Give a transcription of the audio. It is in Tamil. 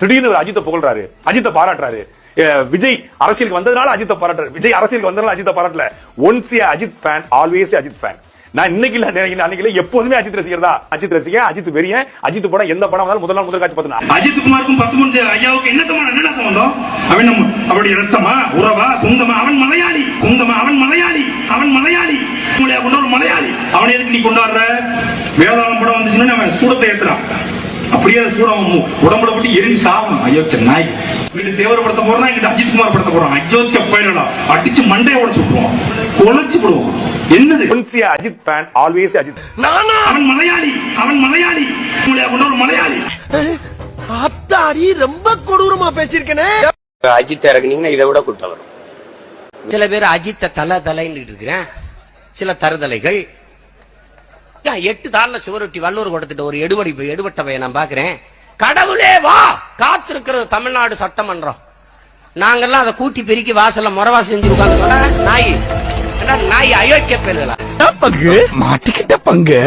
திடீர்னு ஒரு அஜித்தை புகழ்றாரு, அஜித்தை பாராட்டுறாரு. விஜய் அரசியலுக்கு வந்ததுனால அஜித்தை பாராட்டுறாரு, விஜய் அரசியலுக்கு வந்ததுனால அஜித்தை பாராட்டல. Once a Ajith fan always Ajith fan. நான் இன்னைக்கு இல்ல அன்னைக்கு எப்போதுமே அஜித் ரசிகர் தான். அஜித் ரசிகர், அஜித் வெறியன். அஜித் படம் எந்த படம் வந்தாலும் முதல் காட்சி பார்த்தா அஜித் குமாருக்கும் பசுமந்த் ஐயாவுக்கு என்ன சம்பந்தம்? அவன் அவருடைய ரத்தமா, உறவா, சொந்தமா? அவன் மலையாளி, சொந்தமா? அவன் மலையாளி, அவன் மலையாளி, கொண்ட ஒரு மலையாளி. அவன் எதுக்கு நீ கொண்டாடுற? வேதாளம் படம் வந்துச்சுன்னா அவன் சூடத்தை ஏத்துறான். அப்படியே சூடம் உடம்புல போட்டு எரிஞ்சு சாகணும். அயோக்கிய நாய். வீட்டு தேவர படத்த போறான், எங்கிட்ட அஜித் குமார் படத்த போறான். அயோக்கிய பயிரடா, அடிச்சு மண்டையோட சுட்டுவோம், குலைச்சு போடுவோம். என்னது அஜித் ஃபேன் ஆல்வேஸ் அஜித். அவன் மலையாளி, அவன் மலையாளி, கொண்ட ஒரு மலையாளி. அத்தாடி ரொம்ப கொடூரமா பேசிருக்கனே. அஜித் இறங்குனீங்கன்னா இதை விட கூட்டம் வரும். சில பேர் அஜித்த தலைன்னு இருக்கிறேன், சில தருதலைகள் 8 தாள்ல சுவரொட்டி வல்லூர் கொடுத்துட்டு ஒரு எடுபட்டவையை நான் பாக்குறேன். கடவுளே வா, காத்திருக்கிறது தமிழ்நாடு சட்டமன்றம். நாங்கெல்லாம் அதை கூட்டி பெருக்கி வாசல்ல முறவா செஞ்சு உட்கார்ந்து நாய் அயோக்கிய பேருங்களா பங்கு மாட்டிக்கிட்ட பங்கு.